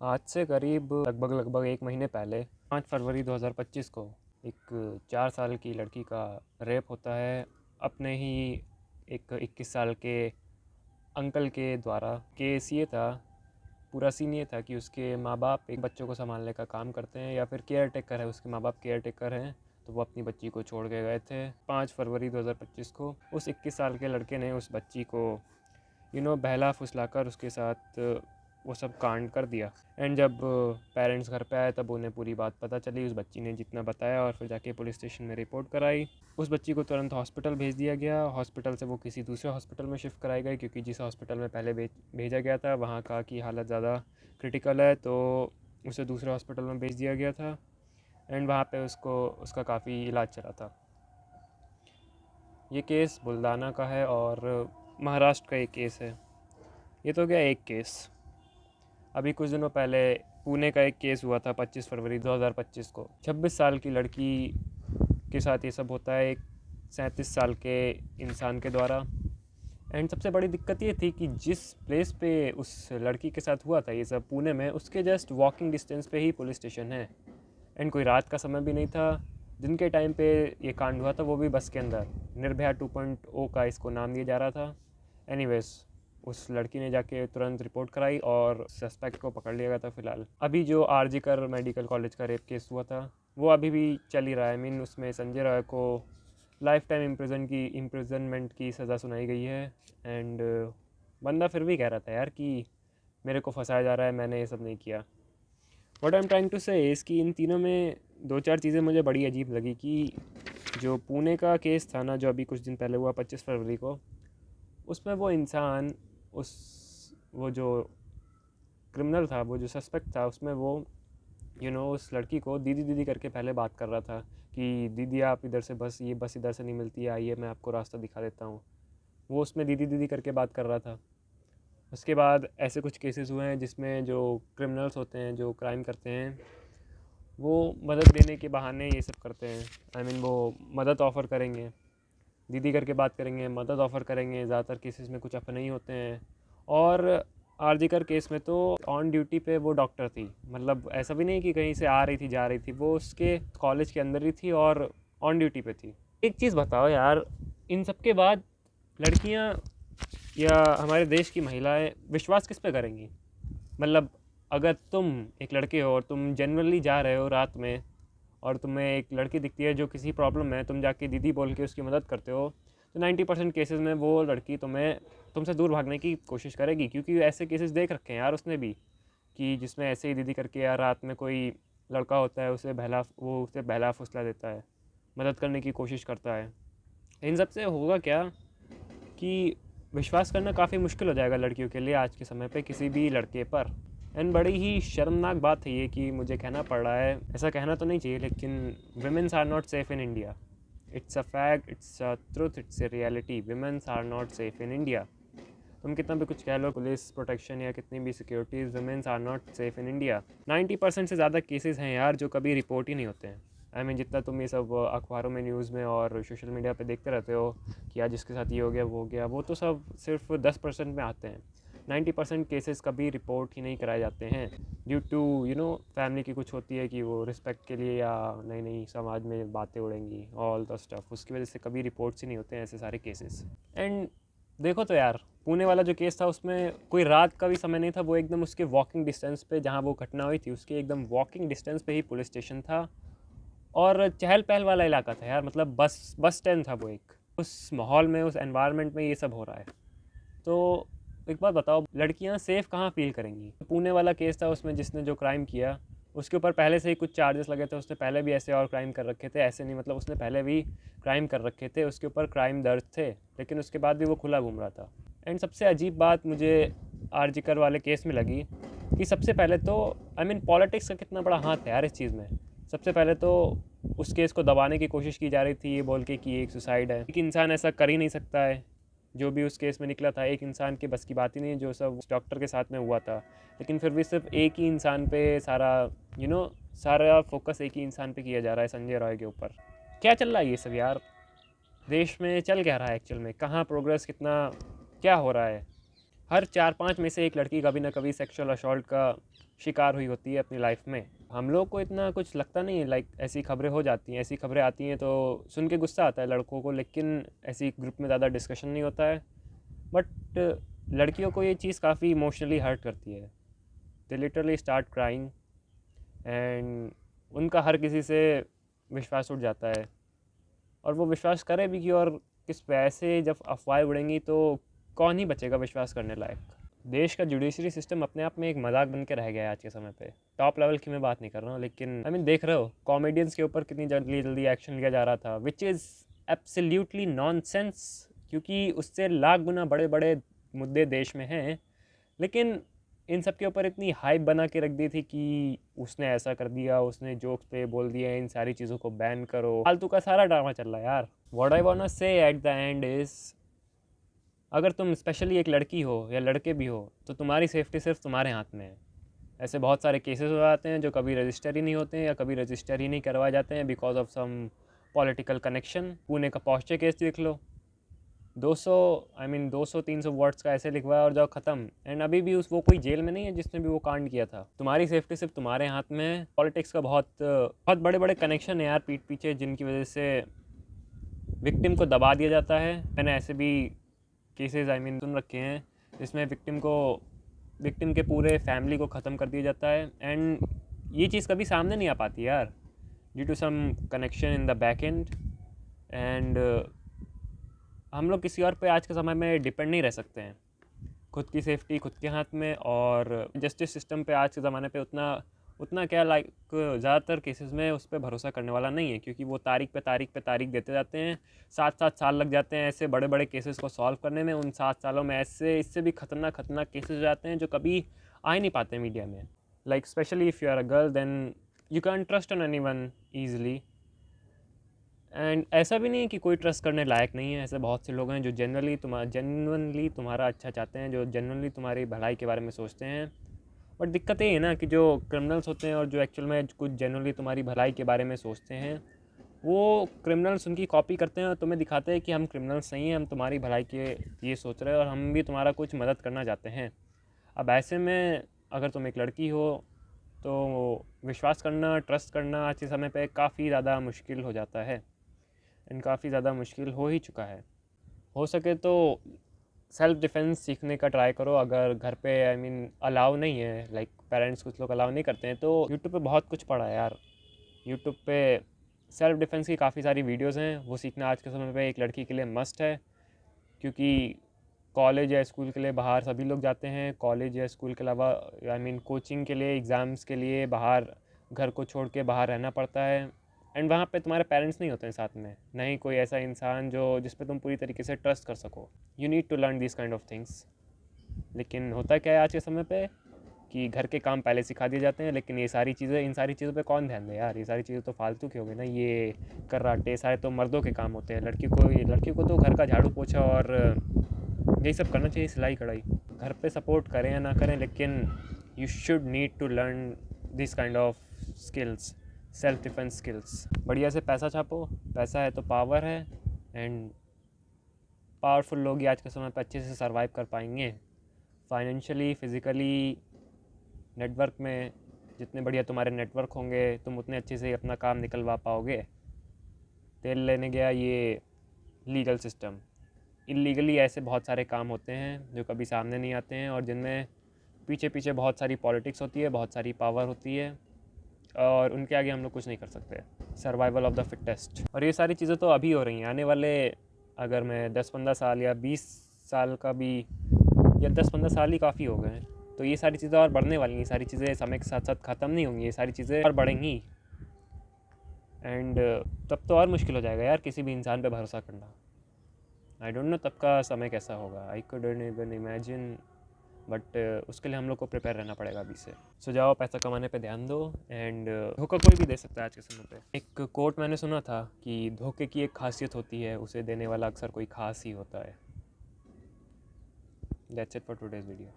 आज से करीब लगभग 1 महीने पहले 5 फरवरी 2025 को एक 4 साल की लड़की का रेप होता है अपने ही एक 21 साल के अंकल के द्वारा। केस ये था, पूरा सीन ये था कि उसके माँ बाप एक बच्चों को संभालने का काम करते हैं या फिर केयर टेकर है, उसके माँ बाप केयर टेकर हैं, तो वो अपनी बच्ची को छोड़ के गए थे। 5 फरवरी 2025 को उस 21 साल के लड़के ने उस बच्ची को बहला फुसलाकर उसके साथ वो सब कांड कर दिया। एंड जब पेरेंट्स घर पे आए तब उन्हें पूरी बात पता चली। उस बच्ची ने जितना बताया और फिर जाके पुलिस स्टेशन में रिपोर्ट कराई। उस बच्ची को तुरंत हॉस्पिटल भेज दिया गया। हॉस्पिटल से वो किसी दूसरे हॉस्पिटल में शिफ्ट कराई गई क्योंकि जिस हॉस्पिटल में पहले भेजा गया था वहाँ का की हालत ज़्यादा क्रिटिकल है, तो उसे दूसरे हॉस्पिटल में भेज दिया गया था। एंड वहाँ पे उसका काफ़ी इलाज चला था। ये केस बुल्दाना का है और महाराष्ट्र का एक केस है। ये तो गया एक केस। अभी कुछ दिनों पहले पुणे का एक केस हुआ था 25 फरवरी 2025 को। 26 साल की लड़की के साथ ये सब होता है एक 37 साल के इंसान के द्वारा। एंड सबसे बड़ी दिक्कत ये थी कि जिस प्लेस पे उस लड़की के साथ हुआ था ये सब पुणे में, उसके जस्ट वॉकिंग डिस्टेंस पे ही पुलिस स्टेशन है। एंड कोई रात का समय भी नहीं था। दिन के टाइम पे ये कांड हुआ था, वो भी बस के अंदर। निर्भया 2.0 का इसको नाम दिया जा रहा था। एनीवेज, उस लड़की ने जाके तुरंत रिपोर्ट कराई और सस्पेक्ट को पकड़ लिया गया था। फ़िलहाल अभी जो आरजी कर मेडिकल कॉलेज का रेप केस हुआ था वो अभी भी चल ही रहा है। उसमें संजय रॉय को लाइफ टाइम इम्प्रिजनमेंट की सज़ा सुनाई गई है। एंड बंदा फिर भी कह रहा था यार कि मेरे को फंसाया जा रहा है, मैंने ये सब नहीं किया। What I am trying to say इसकी इन तीनों में 2-4 चीज़ें मुझे बड़ी अजीब लगी कि जो पुणे का केस था ना, जो अभी कुछ दिन पहले हुआ 25 फरवरी को, उसमें वो इंसान वो जो क्रिमिनल था, वो जो सस्पेक्ट था, उसमें वो उस लड़की को दीदी दीदी करके पहले बात कर रहा था कि दीदी आप इधर से बस इधर से नहीं मिलती है, आइए मैं आपको रास्ता दिखा देता हूँ। वो उसमें दीदी दीदी करके बात कर रहा था। उसके बाद ऐसे कुछ केसेस हुए हैं जिसमें जो क्रिमिनल्स होते हैं, जो क्राइम करते हैं, वो मदद देने के बहाने ये सब करते हैं। वो मदद ऑफ़र करेंगे, दीदी करके बात करेंगे, मदद ऑफ़र करेंगे। ज़्यादातर केसेस में कुछ अपने ही होते हैं। और आरजीकर केस में तो ऑन ड्यूटी पे वो डॉक्टर थी, मतलब ऐसा भी नहीं कि कहीं से आ रही थी जा रही थी, वो उसके कॉलेज के अंदर ही थी और ऑन ड्यूटी पे थी। एक चीज़ बताओ यार, इन सब के बाद लड़कियां या हमारे देश की महिलाएं विश्वास किस पे करेंगी? मतलब अगर तुम एक लड़के हो और तुम जनरली जा रहे हो रात में और तुम्हें एक लड़की दिखती है जो किसी प्रॉब्लम में है, तुम जाके दीदी बोल के उसकी मदद करते हो, तो 90% केसेस में वो लड़की तुमसे दूर भागने की कोशिश करेगी। क्योंकि ऐसे केसेस देख रखे हैं यार उसने भी, कि जिसमें ऐसे ही दीदी करके यार रात में कोई लड़का होता है, उसे बहला फुसला देता है, मदद करने की कोशिश करता है। इन सब से होगा क्या कि विश्वास करना काफ़ी मुश्किल हो जाएगा लड़कियों के लिए आज के समय पे किसी भी लड़के पर। एंड बड़ी ही शर्मनाक बात है ये कि मुझे कहना पड़ रहा है, ऐसा कहना तो नहीं चाहिए, लेकिन womens are not safe in India. It's a fact, it's a truth, it's a reality. Womens are not safe in India. तुम कितना भी कुछ कह लो, पुलिस प्रोटेक्शन या कितनी भी securities, womens are not safe in India. 90% से ज़्यादा केसेस हैं यार जो कभी रिपोर्ट ही नहीं होते हैं। जितना तुम ये सब अखबारों में, न्यूज़ में और सोशल मीडिया पे देखते रहते हो कि आज जिसके साथ ये हो गया वो हो गया, वो तो सब सिर्फ 10% में आते हैं। 90% केसेस कभी रिपोर्ट ही नहीं कराए जाते हैं ड्यू टू फैमिली की कुछ होती है कि वो रिस्पेक्ट के लिए, या नई नई समाज में बातें उड़ेंगी, ऑल द स्टफ, उसकी वजह से कभी रिपोर्ट्स ही नहीं होते हैं ऐसे सारे केसेस। एंड देखो तो यार, पुणे वाला जो केस था उसमें कोई रात का भी समय नहीं था, वो एकदम उसके वॉकिंग डिस्टेंस पे, जहाँ वो घटना हुई थी उसके एकदम वॉकिंग डिस्टेंस पे ही पुलिस स्टेशन था। और चहल पहल वाला इलाका था यार, मतलब बस स्टैंड था वो एक। उस माहौल में, उस एनवायरनमेंट में ये सब हो रहा है, तो एक बात बताओ, लड़कियां सेफ़ कहाँ फील करेंगी? पुणे वाला केस था, उसमें जिसने जो क्राइम किया उसके ऊपर पहले से ही कुछ चार्जेस लगे थे। उसने पहले भी ऐसे और क्राइम कर रखे थे, ऐसे नहीं, मतलब उसने पहले भी क्राइम कर रखे थे, उसके ऊपर क्राइम दर्ज थे, लेकिन उसके बाद भी वो खुला घूम रहा था। एंड सबसे अजीब बात मुझे आरजीकर वाले केस में लगी कि सबसे पहले तो पॉलिटिक्स का कितना बड़ा हाथ है यार इस चीज़ में। सबसे पहले तो उस केस को दबाने की कोशिश की जा रही थी, ये बोल के कि एक सुसाइड है। एक इंसान ऐसा कर ही नहीं सकता है। जो भी उस केस में निकला था, एक इंसान के बस की बात ही नहीं, जो सब डॉक्टर के साथ में हुआ था। लेकिन फिर भी सिर्फ एक ही इंसान पे सारा फोकस एक ही इंसान पे किया जा रहा है, संजय रॉय के ऊपर। क्या चल रहा है ये सब यार? देश में चल क्या रहा है एक्चुअल में? कहाँ प्रोग्रेस, कितना क्या हो रहा है? हर 4-5 में से एक लड़की कभी ना कभी सेक्सुअल असॉल्ट का शिकार हुई होती है अपनी लाइफ में। हम लोग को इतना कुछ लगता नहीं है, लाइक ऐसी खबरें हो जाती हैं, ऐसी खबरें आती हैं तो सुन के गुस्सा आता है लड़कों को, लेकिन ऐसी ग्रुप में ज़्यादा डिस्कशन नहीं होता है। बट लड़कियों को ये चीज़ काफ़ी इमोशनली हर्ट करती है। They literally start crying and उनका हर किसी से विश्वास उठ जाता है, और वो विश्वास करे भी कि, और किस पे। ऐसे जब अफवाहें उड़ेंगी तो कौन ही बचेगा विश्वास करने लायक। देश का जुडिशरी सिस्टम अपने आप में एक मजाक बन के रह गया है आज के समय पे। टॉप लेवल की मैं बात नहीं कर रहा हूँ, लेकिन देख रहे हो कॉमेडियंस के ऊपर कितनी जल्दी जल्दी एक्शन लिया जा रहा था, विच इज़ एब्सोल्युटली नॉनसेंस, क्योंकि उससे लाख गुना बड़े बड़े मुद्दे देश में हैं। लेकिन इन सब के ऊपर इतनी हाइप बना के रख दी थी कि उसने ऐसा कर दिया, उसने जोक्स पे बोल दिया, इन सारी चीज़ों को बैन करो, फालतू का सारा ड्रामा चल रहा है यार। व्हाट आई वांट टू से एट द एंड इज़, अगर तुम स्पेशली एक लड़की हो या लड़के भी हो तो तुम्हारी सेफ्टी सिर्फ तुम्हारे हाथ में है। ऐसे बहुत सारे केसेस हो जाते हैं जो कभी रजिस्टर ही नहीं होते हैं या कभी रजिस्टर ही नहीं करवाए जाते हैं because of some political connection. Pune का पॉस्चे केस देख लो, 200-300 वर्ड्स का ऐसे लिखवाया और जाओ ख़त्म। एंड अभी भी वो कोई जेल में नहीं है जिसने भी वो कांड किया था। तुम्हारी सेफ्टी सिर्फ तुम्हारे हाथ में है। पॉलिटिक्स का बहुत बहुत बड़े बड़े कनेक्शन है यार पीठ पीछे, जिनकी वजह से विक्टिम को दबा दिया जाता है। मैंने ऐसे भी केसेस सुन रखे हैं जिसमें विक्टिम के पूरे फैमिली को ख़त्म कर दिया जाता है। एंड ये चीज़ कभी सामने नहीं आ पाती यार, due to some connection in the back end. And हम लोग किसी और पे आज के समय में डिपेंड नहीं रह सकते हैं। खुद की सेफ्टी खुद के हाथ में, और जस्टिस सिस्टम पे आज के ज़माने पे उतना क्या, लाइक ज़्यादातर केसेस में उस पर भरोसा करने वाला नहीं है, क्योंकि वो तारीख पे तारीख देते जाते हैं। 7-7 साल लग जाते हैं ऐसे बड़े बड़े केसेस को सॉल्व करने में। उन 7 सालों में ऐसे इससे भी खतरनाक केसेस हो जाते हैं जो कभी आ ही नहीं पाते मीडिया में। Like specially if you are a girl then you can trust on anyone easily. And ऐसा भी नहीं है कि कोई ट्रस्ट करने लायक नहीं है, ऐसे बहुत से लोग हैं जो जेन्युइनली तुम्हारा अच्छा चाहते हैं, जो जेन्युइनली तुम्हारी भलाई के बारे में सोचते हैं। बट दिक्कत ये है ना कि जो क्रिमिनल्स होते हैं और जो एक्चुअल में कुछ जेन्युइनली तुम्हारी भलाई के बारे में सोचते हैं, वो क्रिमिनल्स उनकी कॉपी करते हैं और तुम्हें दिखाते हैं कि हम क्रिमिनल्स नहीं हैं, हम तुम्हारी भलाई के ये सोच रहे हैं और हम भी तुम्हारा कुछ मदद करना चाहते हैं। अब ऐसे में अगर तुम एक लड़की हो तो विश्वास करना, ट्रस्ट करना आज के समय पे काफ़ी ज़्यादा मुश्किल हो जाता है। एंड काफ़ी ज़्यादा मुश्किल हो ही चुका है। हो सके तो सेल्फ़ डिफेंस सीखने का ट्राई करो। अगर घर पे अलाउ नहीं है, लाइक पेरेंट्स कुछ लोग अलाउ नहीं करते हैं, तो यूट्यूब पे बहुत कुछ पड़ा है यार। यूट्यूब पे सेल्फ़ डिफेंस की काफ़ी सारी वीडियोज़ हैं, वो सीखना आज के समय पे एक लड़की के लिए मस्ट है। क्योंकि कॉलेज या स्कूल के लिए बाहर सभी लोग जाते हैं, कॉलेज या स्कूल के अलावा कोचिंग के लिए, एग्ज़ाम्स के लिए बाहर घर को छोड़ के बाहर रहना पड़ता है। एंड वहाँ पे तुम्हारे पेरेंट्स नहीं होते हैं साथ में, नहीं कोई ऐसा इंसान जिस पे तुम पूरी तरीके से ट्रस्ट कर सको। You need to learn this kind of things. लेकिन होता क्या है आज के समय पे कि घर के काम पहले सिखा दिए जाते हैं, लेकिन इन सारी चीज़ों पे कौन ध्यान दे यार। ये सारी चीज़ें तो फालतू की हो गई ना। ये कराटे सारे तो मर्दों के काम होते हैं। लड़की को तो घर का झाड़ू पोछा और यही सब करना चाहिए, सिलाई कढ़ाई। घर पे सपोर्ट करें या ना करें, लेकिन you should need to learn this kind of skills, self defence skills. बढ़िया से पैसा छापो, पैसा है तो पावर है। एंड पावरफुल लोग ही आज के समय पर अच्छे से सर्वाइव कर पाएंगे फाइनेंशियली, फिज़िकली। नेटवर्क में जितने बढ़िया तुम्हारे नेटवर्क होंगे, तुम उतने अच्छे से अपना काम निकलवा पाओगे। तेल लेने गया ये लीगल सिस्टम, इलीगली ऐसे बहुत सारे काम होते हैं जो कभी सामने नहीं आते हैं, और जिनमें पीछे पीछे बहुत सारी पॉलिटिक्स होती है, बहुत सारी पावर होती है, और उनके आगे हम लोग कुछ नहीं कर सकते। Survival of the fittest. और ये सारी चीज़ें तो अभी हो रही हैं। आने वाले, अगर मैं 10-15 साल या 20 साल का भी, या 10-15 साल ही काफ़ी हो गए हैं, तो ये सारी चीज़ें और बढ़ने वाली हैं। ये सारी चीज़ें समय के साथ साथ ख़त्म नहीं होंगी, ये सारी चीज़ें और बढ़ेंगी। एंड तब तो और मुश्किल हो जाएगा यार किसी भी इंसान पे भरोसा करना। आई डोंट नो तब का समय कैसा होगा, I couldn't even imagine. But उसके लिए हम लोग को प्रिपेयर रहना पड़ेगा अभी से। सो जाओ, पैसा कमाने पे ध्यान दो। एंड धोखा कोई भी दे सकता है आज के समय पे। एक कोट मैंने सुना था कि धोखे की एक खासियत होती है, उसे देने वाला अक्सर कोई खास ही होता है। That's it for today's video.